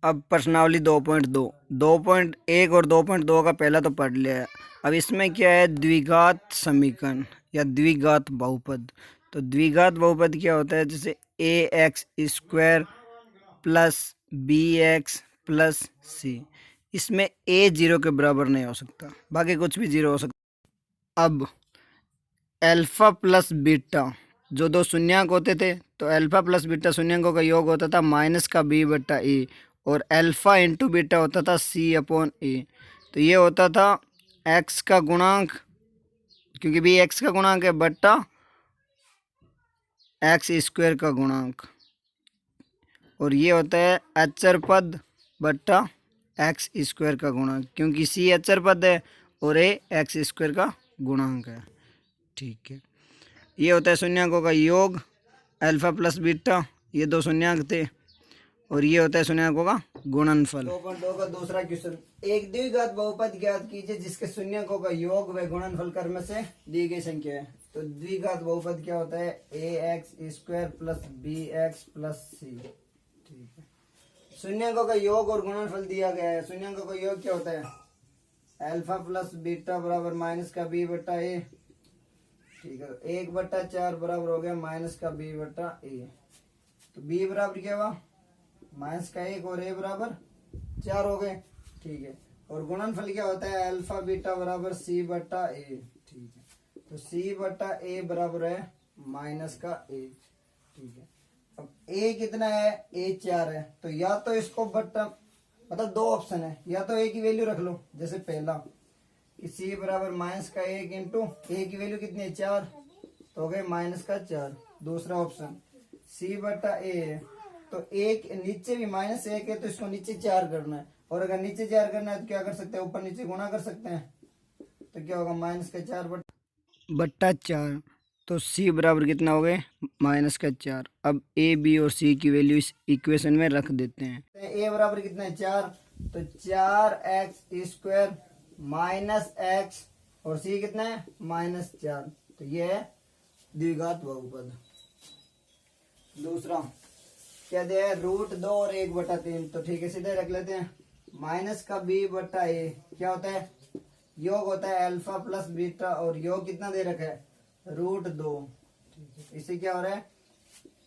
अब प्रश्नावली 2.2 2.1 और 2.2 का पहला तो पढ़ लिया है। अब इसमें क्या है, द्विघात समीकरण या द्विघात बहुपद। तो द्विघात बहुपद क्या होता है, जैसे a x square plus b x plus c. इसमें ए जीरो के बराबर नहीं हो सकता, बाकी कुछ भी जीरो हो सकता। अब अल्फा प्लस बीटा, जो दो शून्यांक होते थे, तो अल्फा प्लस बीटा शून्यांकों का योग होता था माइनस का बी बट्टा ए, और अल्फा इंटू बीटा होता था सी अपॉन ए। तो ये होता था एक्स का गुणांक, क्योंकि बी एक्स का गुणांक है, बट्टा एक्स स्क्वायर का गुणांक, और ये होता है अचर पद बट्टा एक्स स्क्वायर का गुणांक, क्योंकि सी अचर पद है और ए एक्स स्क्वायर का गुणांक है। ठीक है, ये होता है शून्यांकों का योग, अल्फा प्लस बीटा, ये दो शून्यांक थे, और ये होता है शून्यांकों का गुणनफल। 2.2 का दूसरा क्वेश्चन, एक द्विघात बहुपद ज्ञात कीजिए जिसके शून्यांकों का योग व गुणनफल क्रम से दी गई संख्या है। तो द्विघात बहुपद क्या होता है, a x square plus b x plus c. ठीक है, शून्यांकों का योग और गुणनफल दिया गया है। शून्यांकों का योग क्या होता है, अल्फा प्लस बीटा बराबर माइनस का बी बट्टा ए। ठीक है, 1/4 बराबर हो गया माइनस का बी बट्टा ए। तो बी बराबर क्या हुआ, माइनस का 1, और ए बराबर 4 हो गए। ठीक है, और गुणनफल क्या होता है, अल्फा बीटा बराबर सी बट्टा ए। ठीक है, तो सी बट्टा ए बराबर है माइनस का ए। ठीक है, अब ए कितना है, ए 4 है, तो या तो इसको बट्टा, मतलब दो ऑप्शन है, या तो ए की वैल्यू रख लो, जैसे पहला सी बराबर माइनस का 1 इंटू ए की वैल्यू कितनी है, 4, तो हो गए माइनस का 4। दूसरा ऑप्शन सी बटा ए है, तो एक नीचे भी माइनस 1 है, तो इसको नीचे 4 करना है, और अगर नीचे 4 करना है तो क्या कर सकते हैं, ऊपर नीचे गुणा कर सकते हैं। तो क्या होगा, माइनस का 4 बट्टा 4, तो सी बराबर कितना हो गए, माइनस का 4। अब ए बी और सी की वैल्यू इस इक्वेशन में रख देते हैं। ए बराबर कितना है, 4, तो 4x स्क्वायर माइनस एक्स, और सी कितना है, -4। तो ये है द्विघात बहुपद। दूसरा क्या दिया है, √2 और 1/3। तो ठीक है, सीधे रख लेते हैं, माइनस का बी बट्टा ए क्या होता है, योग होता है अल्फा प्लस बीटा, और योग कितना दे रखा है, √2। इससे क्या हो रहा है,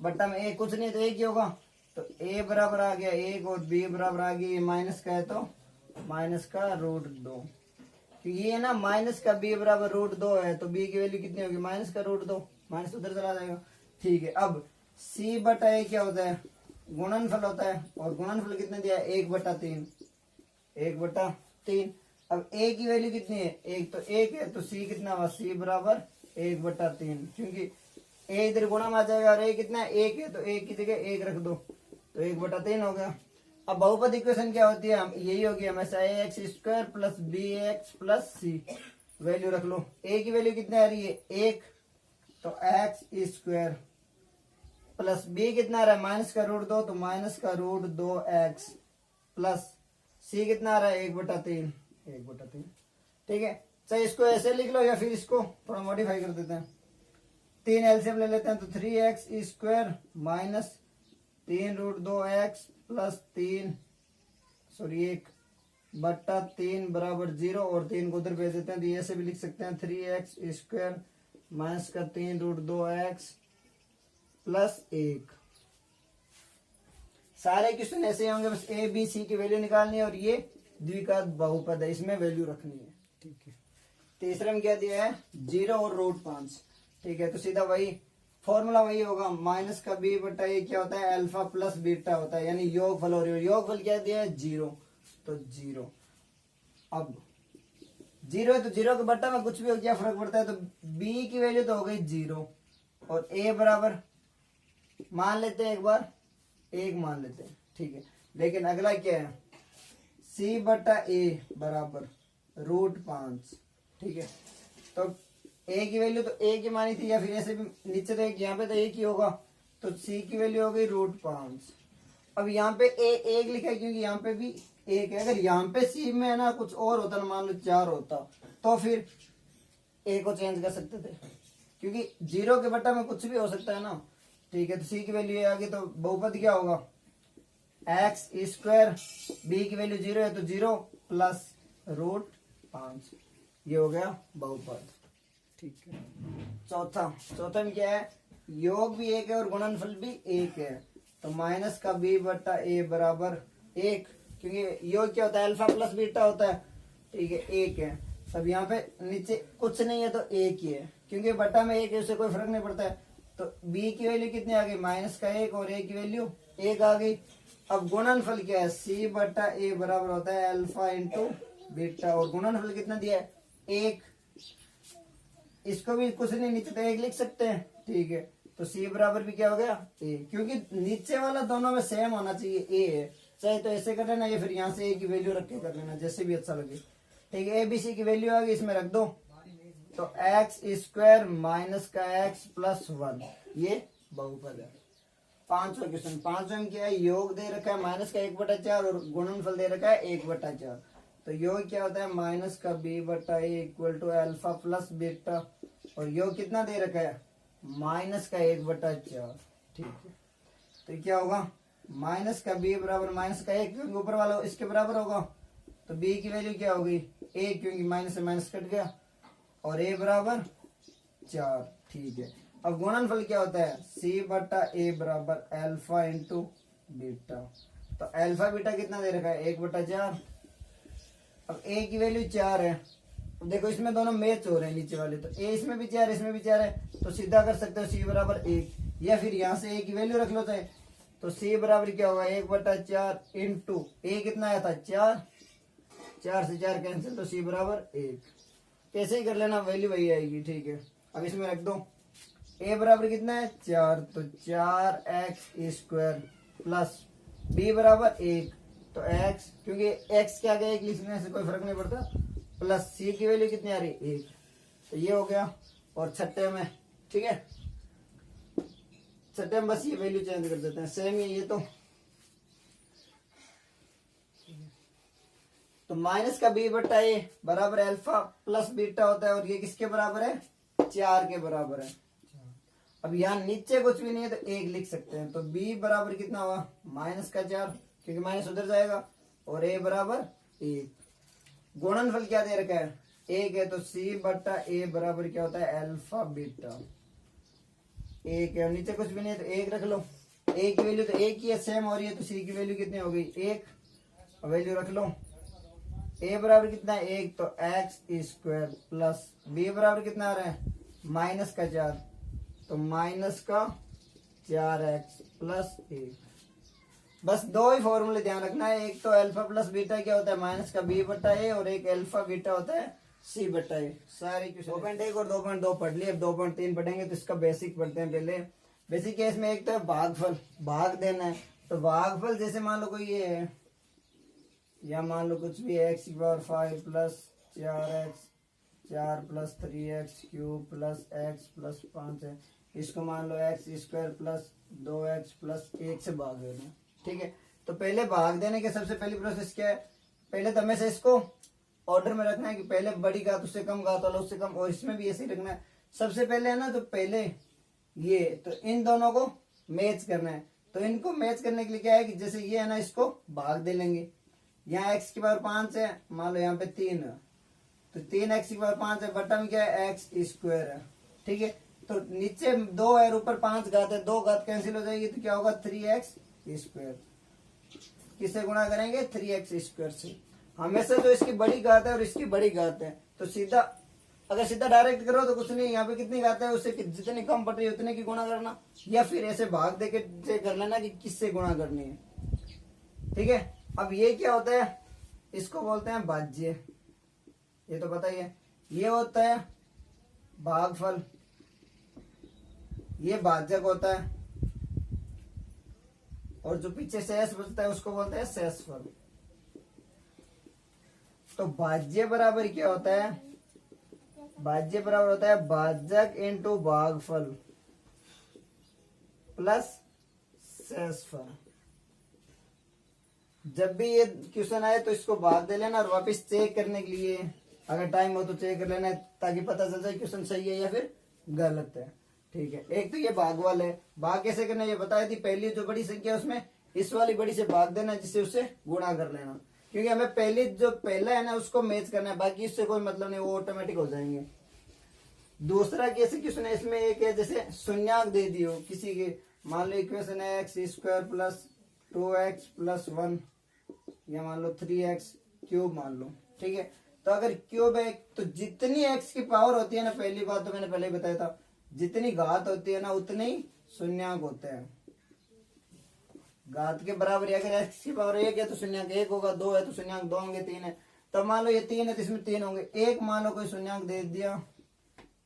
बट्टा में ए कुछ नहीं तो एक ही होगा, तो ए बराबर आ गया 1, और बी बराबर आ गया, माइनस का है तो माइनस का √2। तो ये ना माइनस का बी बराबर √2 है, तो बी की वैल्यू कितनी होगी, माइनस का √2, माइनस उधर चला जाएगा। ठीक है, अब सी बटा ए क्या होता है, गुणनफल होता है, और गुणनफल कितने दिया है, 1/3, 1/3। अब ए की वैल्यू कितनी है, एक, तो 1 है, तो सी कितना हुआ, सी बराबर 1/3, क्योंकि ए इधर गुणा में आ जाएगा, और ए कितना है, 1 है, तो 1 की जगह 1 रख दो, तो 1/3 हो गया। अब बहुपद इक्वेशन क्या होती है, यही होगी हमेशा a x square plus b x plus c. Value रख लो, ए की वैल्यू कितनी आ रही है, 1, तो एक्स स्क्वायर प्लस बी कितना आ रहा है, माइनस का √2, तो माइनस का √2x प्लस सी कितना आ रहा है, 1/3, 1/3। ठीक है, चाहे इसको ऐसे लिख लो या फिर इसको थोड़ा मॉडिफाई कर देते हैं, 3 एलसीएम ले लेते हैं, तो 3x square minus 3√2x plus 1/3 बराबर 0, और 3 को उधर भेज देते हैं, तो ऐसे भी लिख सकते हैं 3x स्क्वायर माइनस का 3√2x प्लस 1। सारे क्वेश्चन ऐसे होंगे, बस ए बी सी की वैल्यू निकालनी है, और ये द्विघात बहुपद है, इसमें वैल्यू रखनी है। ठीक है, तीसरे में क्या दिया है, 0 और √5। ठीक है, तो सीधा वही फॉर्मूला वही होगा, माइनस का बी बटा ए क्या होता है, अल्फा प्लस बीटा होता है, यानी योगफल, और योगफल क्या दिया है, 0, तो 0। अब 0 है, तो 0 के बट्टा में कुछ भी हो, क्या फर्क पड़ता है, तो बी की वैल्यू तो हो गई 0, और ए बराबर मान लेते हैं, एक बार 1 मान लेते हैं। ठीक है, लेकिन अगला क्या है, सी बटा ए बराबर √5। ठीक है, तो ए की वैल्यू तो एक ही मानी थी, या फिर ऐसे भी नीचे तो एक, यहाँ पे तो एक ही होगा, तो सी की वैल्यू हो गई √5। अब यहाँ पे ए 1 लिखा है, क्योंकि यहाँ पे भी 1 है। अगर यहाँ पे सी में है ना कुछ और होता ना, मान लो 4 होता, तो फिर ए को चेंज कर सकते थे, क्योंकि 0 के बट्टा में कुछ भी हो सकता है ना। ठीक है, तो सी की वैल्यू आ गई, तो बहुपद क्या होगा, एक्स स्क्वायर, बी की वैल्यू 0 है तो 0 प्लस √5, ये हो गया बहुपद। ठीक है। चौथा में क्या है, योग भी एक है और गुणनफल भी एक है, तो माइनस का b बट्टा a बराबर 1, क्योंकि योग क्या होता है, अल्फा प्लस बीटा होता है। ठीक है, 1 है। अब यहाँ पे नीचे कुछ नहीं है तो 1 ही है, क्योंकि बट्टा में 1 है, उससे कोई फर्क नहीं पड़ता है। तो b की वैल्यू कितनी आ गई, माइनस का 1, और a की वैल्यू 1 आ गई। अब गुणनफल क्या है, c बट्टा a बराबर होता है अल्फा इंटू बीटा, और गुणनफल कितना दिया है, 1। इसको भी कुछ नहीं, नीचे तो 1 लिख सकते हैं। ठीक है, तो c बराबर भी क्या हो गया, a, क्योंकि नीचे वाला दोनों में सेम होना चाहिए, a है। चाहे तो ऐसे कर लेना, या फिर यहाँ से a की वैल्यू रख के कर लेना, जैसे भी अच्छा लगे। ठीक है, ABC की वैल्यू आ गई, इसमें रख दो, तो एक्स स्क्वायर माइनस का x प्लस 1, ये बहुपद है। पांचवा क्वेश्चन, पांचवा में क्या है, योग दे रखा है माइनस का 1/4 और गुणनफल दे रखा है 1/4। तो योग क्या होता है, माइनस का b बट्टा a equal to alpha plus beta, और योग कितना दे रखा है, माइनस का 1/4। ठीक है, तो क्या होगा, माइनस का b बराबर माइनस का 1, क्योंकि ऊपर वाला इसके बराबर होगा, तो b की वैल्यू क्या होगी, a, क्योंकि माइनस से माइनस कट गया, और a बराबर 4। ठीक है, अब गुणनफल क्या होता है, c बट्टा a बराबर अल्फा इंटू बीटा, तो अल्फा बीटा कितना दे रखा है, 1/4। अब a की वैल्यू 4 है, अब देखो इसमें दोनों मैच हो रहे हैं नीचे वाले, तो a इसमें भी 4 इसमें भी 4 है, तो सीधा कर सकते हो c बराबर 1, या फिर यहाँ से a की वैल्यू रख लो चाहे, तो c बराबर क्या होगा, 1/4 इंटू a कितना आया था 4, 4 से 4 कैंसिल, तो c बराबर 1। कैसे ही कर लेना, वैल्यू वही आएगी। ठीक है, अब इसमें रख दो, a बराबर कितना है 4, तो 4x स्क्वायर प्लस b बराबर 1, तो x, क्योंकि x के आगे 1 लिखने से कोई फर्क नहीं पड़ता, प्लस c की वैल्यू कितनी आ रही है 1, तो ये हो गया। और छठे में, ठीक है, छठे में बस ये वैल्यू चेंज कर देते हैं, सेम ही ये तो माइनस का b बट्टा a बराबर अल्फा प्लस बीटा होता है, और ये किसके बराबर है, 4 के बराबर है। अब यहाँ नीचे कुछ भी नहीं है तो 1 लिख सकते हैं, तो b बराबर कितना हुआ, माइनस का 4, क्योंकि माइनस उधर जाएगा, और a बराबर 1। गुणनफल क्या दे रखा है, 1 है, तो c बट्टा a बराबर क्या होता है, अल्फा बीटा। 1 है और नीचे कुछ भी नहीं है तो 1 रख लो, a की वैल्यू तो 1 ही है, सेम हो रही है, तो c की वैल्यू कितनी हो गई, 1, वैल्यू रख लो। a बराबर कितना है 1, तो x स्क्वायर प्लस b बराबर कितना आ रहा है, माइनस का 4, तो माइनस का 4x प्लस 1। बस दो ही फॉर्मूले ध्यान रखना है, एक तो अल्फा प्लस बीटा क्या होता है, माइनस का b बट्टा a, और एक अल्फा बीटा होता है c बट्टा a। सारी 2.1 और 2.2 पढ़ लिए, अब 2.3 पढ़ेंगे, तो इसका बेसिक पढ़ते हैं पहले। बेसिक केस में एक तो है भागफल, भाग देना है, तो भागफल जैसे मान लो कोई ये है, या मान लो कुछ भी x की power 5 plus 4x 4 plus 3x cube plus x plus 5 है, इसको मान लो x square plus 2x plus 1 से भाग देना। ठीक है, तो पहले भाग देने के सबसे पहली प्रोसेस क्या है, पहले तो हमेशा इसको ऑर्डर में रखना है कि पहले बड़ी घात उससे कम घात वाला उससे कम, और इसमें भी ऐसे ही रखना है। सबसे पहले है ना, तो पहले ये, तो इन दोनों को मैच करना है, तो इनको मैच करने के लिए क्या है कि जैसे ये है ना, इसको भाग दे लेंगे, यहाँ x की पावर 5 है, मान लो यहाँ पे 3 है, तो 3x की पावर 5 है, बटन क्या है x स्क्वायर है। ठीक है, तो नीचे 2 है और ऊपर 5 घात है, 2 घात कैंसिल हो जाएगी, तो क्या होगा 3x स्क्वायर। किससे गुणा करेंगे, 3x स्क्वायर से। हमेशा जो इसकी बड़ी घात है और इसकी बड़ी घात है, तो सीधा अगर सीधा डायरेक्ट करो तो कुछ नहीं, यहाँ पे कितनी घात है उससे जितनी कम पड़ रही है उतने की गुणा करना, या फिर ऐसे भाग दे के कर लेना कि किससे गुणा करनी है। ठीक है, अब ये क्या होता है, इसको बोलते हैं भाज्य, ये तो पता ही है। ये होता है भागफल, ये भाजक होता है, और जो पीछे शेष बचता है उसको बोलते हैं शेषफल। तो भाज्य बराबर क्या होता है, भाज्य बराबर होता है भाजक इंटू भागफल प्लस शेषफल। जब भी ये क्वेश्चन आए तो इसको भाग दे लेना, और वापस चेक करने के लिए अगर टाइम हो तो चेक कर लेना, ताकि पता चल जाए क्वेश्चन सही है या फिर गलत है। ठीक है, एक तो ये भाग वाले, भाग कैसे करना ये बताई थी, पहली जो बड़ी संख्या उसमें इस वाली बड़ी से भाग देना, जिससे उससे गुणा कर लेना, क्योंकि हमें पहले जो पहला है ना उसको मैच करना है, बाकी इससे कोई मतलब नहीं, वो ऑटोमेटिक हो जाएंगे। दूसरा कैसे क्वेश्चन है, इसमें एक है जैसे शून्यक दे दियो किसी के, मान लो इक्वेशन है x square plus 2x plus 1 या मान लो 3x क्यूब मान लो, ठीक है। तो अगर क्यूब है तो जितनी x की पावर होती है ना, पहली बात तो मैंने पहले ही बताया था, जितनी घात होती है ना उतने ही शून्यक होते हैं। घात के बराबर अगर x की पावर 1 है तो शून्यक 1 होगा, 2 है तो शून्यक 2 होंगे, 3 है तो मान लो ये 3 है तो इसमें 3 होंगे। एक मान लो कोई शून्यक दे दिया,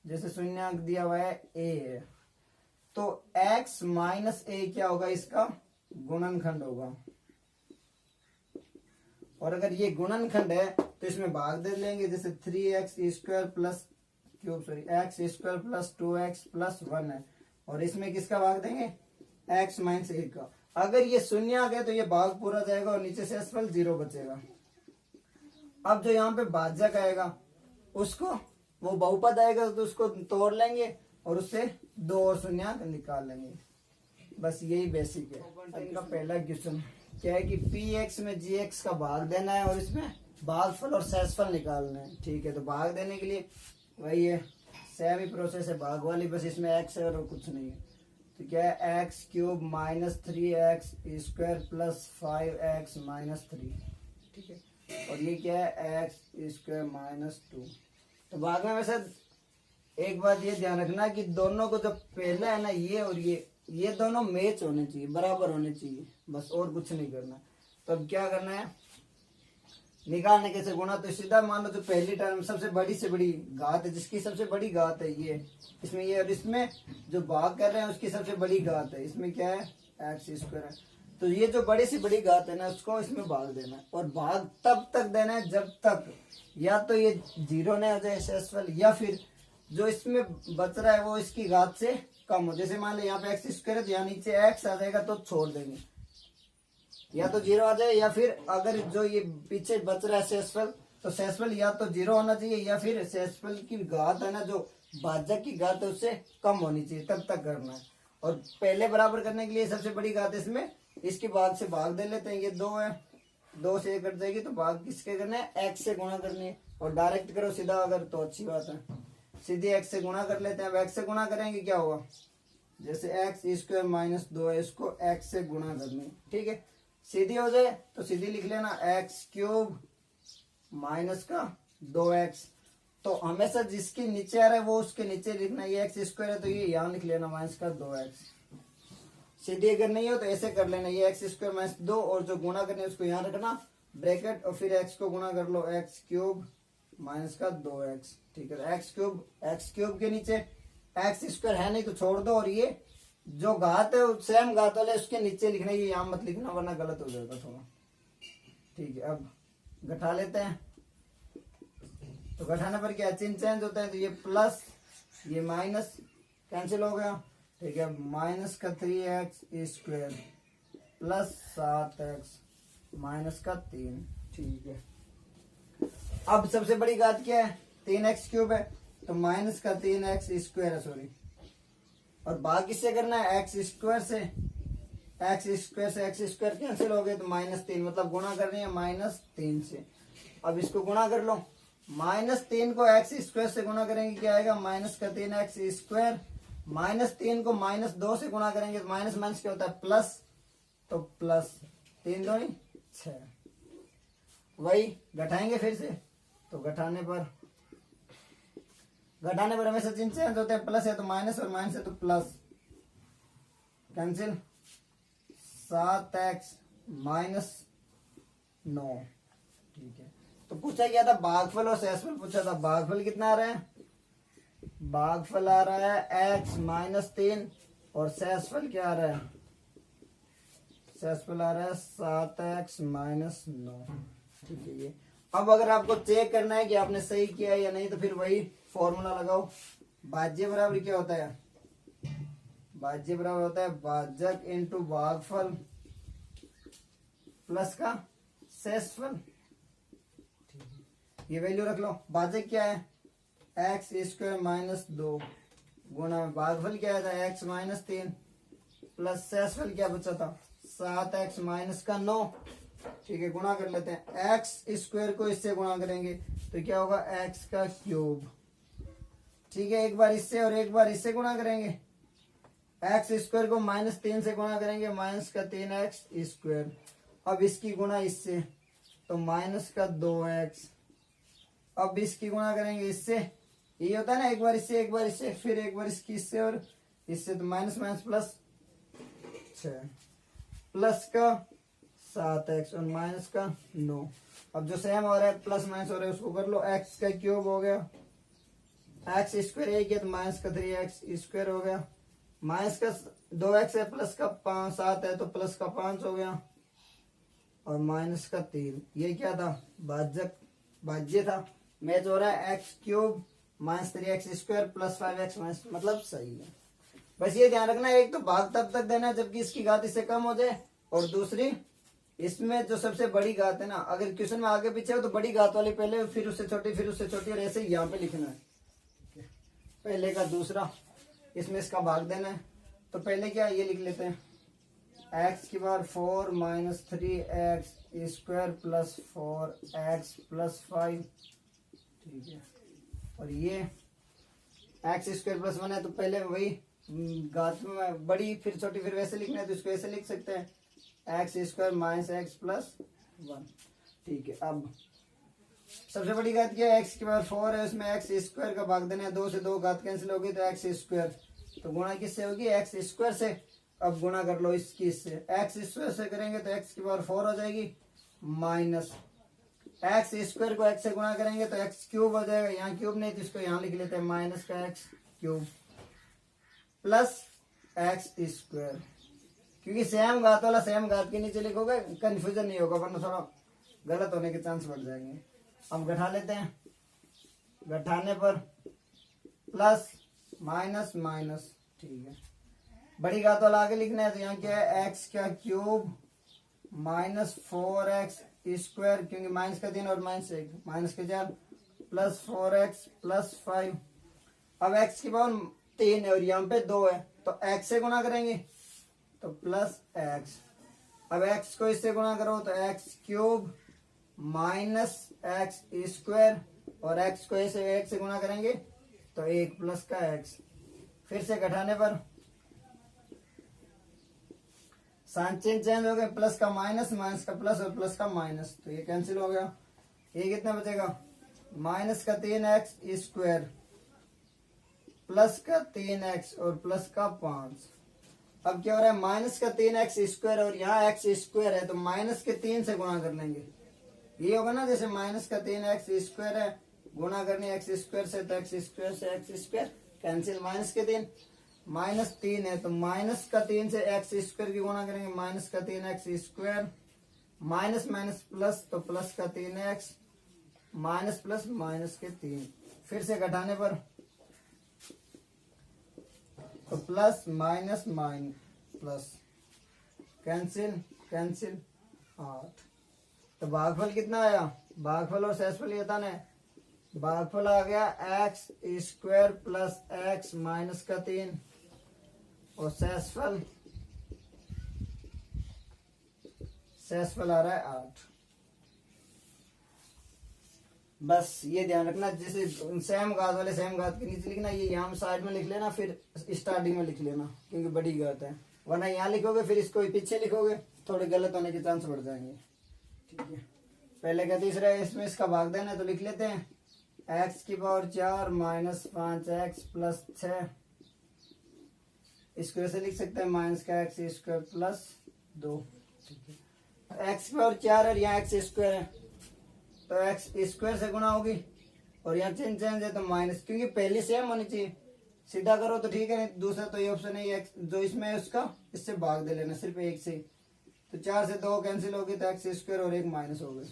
जैसे शून्यक दिया हुआ है a है, तो x माइनस a क्या होगा, इसका गुणनखंड होगा। और अगर ये गुणनखंड है तो इसमें भाग दे लेंगे, जैसे 3x square plus cube sorry x square plus 2x plus 1 है, और इसमें किसका भाग देंगे, x माइनस 1 का। अगर ये शून्य आ गया तो ये भाग पूरा जाएगा और नीचे से शेषफल 0 बचेगा। अब जो यहाँ पे भाजक आएगा उसको, वो बहुपद आएगा तो उसको तोड़ लेंगे और उससे 2 और शून्य निकाल लेंगे। बस यही बेसिक है। इनका पहला क्वेश्चन क्या है कि px में gx का भाग देना है और इसमें भागफल और शेषफल निकालना है, ठीक है। तो भाग देने के लिए वही है, सेम ही प्रोसेस है भाग वाली, बस इसमें x है और कुछ नहीं है। तो क्या है, x cube minus 3x square plus 5x minus 3, ठीक है। और ये क्या है, एक्स स्क्वायर माइनस 2। तो भाग में वैसे एक बात ये ध्यान रखना कि दोनों को जो पहला है ना, ये और ये दोनों मैच होने चाहिए, बराबर होने चाहिए, बस और कुछ नहीं करना। तो अब क्या करना है, निकालने कैसे गुणा, तो सीधा मान लो जो पहली टर्म सबसे बड़ी से बड़ी घात है, जिसकी सबसे बड़ी घात है ये, इसमें ये, और इसमें जो भाग कर रहे हैं उसकी सबसे बड़ी घात है, इसमें क्या है एक्स स्क्वायर है। तो ये जो बड़ी से बड़ी घात है ना उसको इसमें भाग देना है, और भाग तब तक देना है जब तक या तो ये 0 नहीं हो जाए शेषफल, या फिर जो इसमें बच रहा है वो इसकी घात से कम हो। जैसे मान लो यहाँ पे एक्स स्क्वायर है तो यहाँ नीचे एक्स आ जाएगा तो छोड़ देंगे, या तो 0 आ जाए, या फिर अगर जो ये पीछे बच रहा है शेषफल, तो शेषफल या तो 0 होना चाहिए या फिर शेषफल की घात है ना, जो भाजक की घात है उससे कम होनी चाहिए, तब तक करना है। और पहले बराबर करने के लिए सबसे बड़ी घात इसमें इसकी भाग से भाग दे लेते हैं, ये 2 है, 2 से 1 कट जाएगी, तो भाग किसके करना है, x से गुणा करनी है। और डायरेक्ट करो सीधा अगर तो अच्छी बात है, सीधे x से गुणा कर लेते हैं। अब x से गुणा करेंगे क्या होगा, जैसे एक्स स्क्वायर माइनस 2 है, इसको x से गुणा करनी है, ठीक है। सीधी हो जाए तो सीधी लिख लेना, एक्स क्यूब माइनस का 2x। तो हमेशा जिसके नीचे आ रहा है वो उसके नीचे लिखना, ये एक्स स्क्वायर है तो ये यहाँ लिख लेना माइनस का 2x। सीधी अगर नहीं हो तो ऐसे कर लेना, ये एक्स स्क्वायर माइनस 2 और जो गुणा करने उसको यहाँ रखना ब्रैकेट, और फिर x को गुणा कर लो, एक्स क्यूब माइनस का 2x, ठीक है। एक्स क्यूब के नीचे एक्स स्क्वायर है नहीं तो छोड़ दो, और ये जो घात है सेम घात वाले उसके नीचे लिखना, ये यहाँ मत लिखना वरना गलत हो जाएगा थोड़ा, ठीक है। अब घटा लेते हैं, तो घटाने पर क्या चिन्ह चेंज होता है, तो ये प्लस ये माइनस कैंसिल हो गया, ठीक है। माइनस का 3x square plus 7x minus का 3, ठीक है। अब सबसे बड़ी घात क्या है, 3x क्यूब है, तो माइनस का 3x स्क्वायर है, सॉरी, और भाग किससे करना है, एक्स स्क्वायर से एक्स स्क्वायर कैंसिल हो गए तो -3, मतलब गुणा करनी है -3 से। अब इसको गुणा कर लो, -3 को एक्स स्क्वायर से गुणा करेंगे क्या आएगा, माइनस का 3x स्क्वायर, -3 को -2 से गुणा करेंगे तो माइनस माइनस क्या होता है प्लस, तो प्लस 3 2 6। वही घटाएंगे फिर से, तो घटाने पर हमेशा चिन्ह चेंज होते हैं, प्लस है तो माइनस और माइनस है तो प्लस, कैंसिल, 7x माइनस 9, ठीक है। तो पूछा क्या था, भागफल और शेषफल पूछा था। भागफल कितना आ रहा है, भागफल आ रहा है x माइनस 3, और शेषफल क्या आ रहा है, शेषफल आ रहा है 7x माइनस 9, ठीक है। ये अब अगर आपको चेक करना है कि आपने सही किया है या नहीं, तो फिर वही फॉर्मूला लगाओ, भाज्य बराबर क्या होता है, भाज्य बराबर होता है भाजक इंटू भागफल प्लस का शेषफल, ये वैल्यू रख लो। भाजक क्या है, एक्स स्क्वायर माइनस 2 गुणा भागफल क्या था, एक्स माइनस 3 प्लस शेषफल क्या बचा था 7x माइनस का 9। ठीक है, गुणा कर लेते हैं। एक्स स्क्वायर को इससे गुणा करेंगे तो क्या होगा, एक्स का क्यूब। ठीक है, एक बार इससे और एक बार इससे गुणा करेंगे। एक्स स्क्वायर को -3 से गुणा करेंगे, माइनस का 3x स्क्वायर। अब इसकी गुणा इससे तो माइनस का 2x। अब इसकी गुणा करेंगे इससे, ये होता है ना, एक बार इससे एक बार इससे, फिर एक बार इसकी इससे और इससे, तो माइनस माइनस प्लस 6 प्लस का 7x और माइनस का 9। अब जो सेम हो रहा है प्लस माइनस हो रहा है उसको कर लो। एक्स का क्यूब हो गया, एक्स स्क्वायर एक है तो माइनस का 3x स्क्वायर हो गया, माइनस का 2x है, प्लस का 7 है तो प्लस का 5 हो गया, और माइनस का 3। ये क्या था, भाज्य था। मैच हो रहा है x cube minus 3x square plus 5x minus, मतलब सही है। बस ये ध्यान रखना, एक तो भाग तब तक देना है जबकि इसकी घात इससे कम हो जाए, और दूसरी इसमें जो सबसे बड़ी घात है ना, अगर क्वेश्चन में आगे पीछे हो तो बड़ी घात वाली पहले, फिर उससे छोटी, फिर उससे छोटी, और ऐसे यहाँ पे लिखना है। पहले का दूसरा, इसमें इसका भाग देना है। तो पहले क्या, ये लिख लेते हैं, एक्स की बार 4 minus 3x square plus 4x plus 5। ठीक है, और ये एक्स स्क्वायर प्लस 1 है तो पहले वही घात में बड़ी फिर छोटी फिर वैसे लिखना है तो इसको ऐसे लिख सकते हैं, x square minus x plus 1। ठीक है, अब सबसे बड़ी घात क्या है, एक्स की बार 4 है, उसमें एक्स स्क्वायर का भाग देना है, 2 से 2 घात कैंसिल होगी तो एक्स स्क्वायर, तो गुणा किससे होगी, एक्स स्क्वायर से। अब गुणा कर लो इसकी इससे, एक्स स्क्वायर से करेंगे तो एक्स की पावर 4 हो जाएगी, माइनस एक्स स्क्वायर को एक्स से गुणा करेंगे तो एक्स क्यूब हो जाएगा, यहाँ क्यूब नहीं तो इसको यहाँ लिख लेते हैं, माइनस का x cube plus x square. क्योंकि सेम घात वाला सेम घात के नीचे लिखोगे कंफ्यूजन नहीं होगा, वरना थोड़ा गलत होने के चांस बढ़ जाएंगे। अब घटा लेते हैं, घटाने पर प्लस माइनस माइनस। ठीक है, बड़ी घात वाला आगे लिखना है तो यहाँ क्या है, एक्स का क्यूब माइनस 4x स्क्वायर, क्योंकि माइनस का 3 और माइनस 1 माइनस के 4 प्लस 4x प्लस 5। अब x की पावर 3 है और यहाँ पे 2 है तो x से गुणा करेंगे तो प्लस x। अब x को इससे गुणा करो तो x cube minus x square, और x को ऐसे 1 से गुणा करेंगे तो 1 प्लस का x। फिर से घटाने पर साइन चेंज हो गए, प्लस का माइनस, माइनस का प्लस और प्लस का माइनस, तो ये कैंसिल हो गया। ये कितना बचेगा, माइनस का 3x स्क्वायर प्लस का 3x और प्लस का 5। अब क्या हो रहा है, माइनस का 3x स्क्वायर और यहाँ x स्क्वायर है तो माइनस के 3 से गुणा कर लेंगे। ये होगा ना, जैसे माइनस का 3x स्क्वायर है, गुणा करने x स्क्वायर से तो x स्क्वायर से x स्क्वायर कैंसिल, माइनस के 3 माइनस 3 है तो माइनस का 3 से एक्स स्क्वायर की गुणा करेंगे, माइनस का 3x square minus minus plus तो प्लस का 3x माइनस प्लस माइनस के 3। फिर से घटाने पर तो plus minus minus plus cancel cancel 8। तो भागफल कितना आया, भागफल और शेषफल ये था ना, भागफल आ गया x square plus x minus का 3 और शेषफल आ रहा है 8। बस ये ध्यान रखना, जैसे सेम घात वाले सेम घात के नीचे लिखना, ये यहाँ साइड में लिख लेना, फिर स्टार्टिंग में लिख लेना क्योंकि बड़ी घात है, वरना यहाँ लिखोगे फिर इसको पीछे लिखोगे, थोड़े गलत होने के चांस बढ़ जाएंगे। ठीक है, पहले का तीसरा है, इसमें इसका भाग देना है तो लिख लेते हैं, एक्स की पावर 4 माइनस 5x प्लस 6, इसको ऐसे लिख सकते हैं, माइनस का एक्स स्क्वायर प्लस 2। एक्स की पावर 4 और यहाँ एक्स स्क्वायर है तो एक्स स्क्वायर से गुणा होगी, और यहाँ चेंज है तो माइनस, क्योंकि पहली सेम होनी चाहिए, सीधा करो तो ठीक है, नहीं दूसरा तो ये ऑप्शन है, एक्स जो इसमें है उसका इससे भाग दे लेना सिर्फ 1 से, तो 4 से 2 कैंसिल होगी तो एक्स स्क्वायर और 1 माइनस हो गए।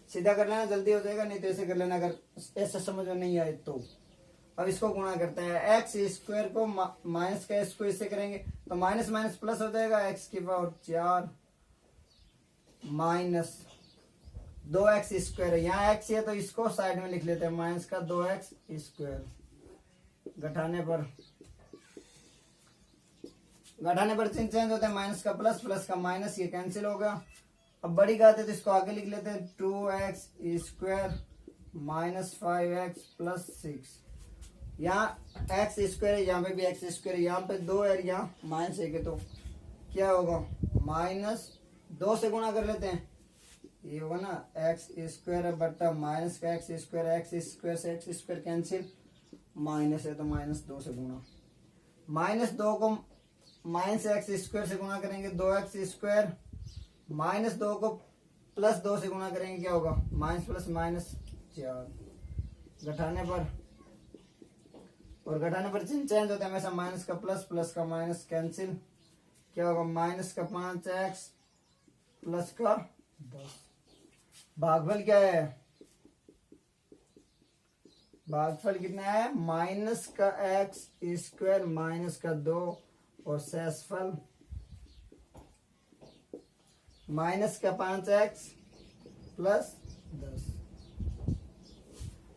सीधा कर लेना जल्दी हो जाएगा, नहीं तो ऐसे कर लेना अगर ऐसा समझ में नहीं आए तो। अब इसको गुणा करते हैं, एक्स स्क्वायर को माइनस का इसको इससे करेंगे तो माइनस माइनस प्लस हो जाएगा, एक्स की पावर 4 माइनस 2x स्क्वायर है, यहाँ x है तो इसको साइड में लिख लेते हैं, माइनस का 2x स्क्वायर। घटाने पर घटाने पर चिन्ह चेंज होता है, माइनस का प्लस, प्लस का माइनस, ये कैंसिल होगा। अब बड़ी घात है तो इसको आगे लिख लेते हैं, 2x square minus 5x plus 6। यहाँ एक्स स्क्वायर है, यहाँ पे भी एक्स स्क्वायर है, यहाँ पे 2 है, यहाँ माइनस 1 है, तो क्या होगा माइनस 2 से गुणा कर लेते हैं, ये होगा ना एक्स स्क्वायर बट्टा माइनस का एक्स स्क्वायर, एक्स स्क्वायर से एक्स स्क्वायर कैंसिल, माइनस है तो माइनस 2 से गुणा, माइनस 2 को माइनस एक्स स्क्वायर से गुणा करेंगे 2x स्क्वायर, माइनस 2 को प्लस 2 से गुणा करेंगे क्या होगा माइनस प्लस माइनस 4। घटाने पर और घटाने पर चिन्ह चेंज होता है हमेशा, माइनस का प्लस, प्लस का माइनस कैंसिल, क्या होगा माइनस का 5x प्लस का 10। भागफल क्या है, भागफल कितना है माइनस का एक्स स्क्वायर माइनस का 2 और शेषफल माइनस का 5x प्लस 10।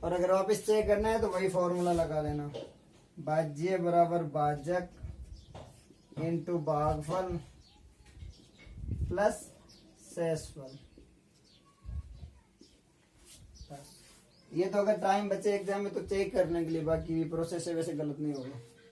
और अगर वापस चेक करना है तो वही फॉर्मूला लगा लेना, भाज्य बराबर भाजक इंटू भागफल प्लस शेषफल। ये तो अगर टाइम बचे एग्जाम में तो चेक करने के लिए, बाकी प्रोसेस है वैसे गलत नहीं होगा।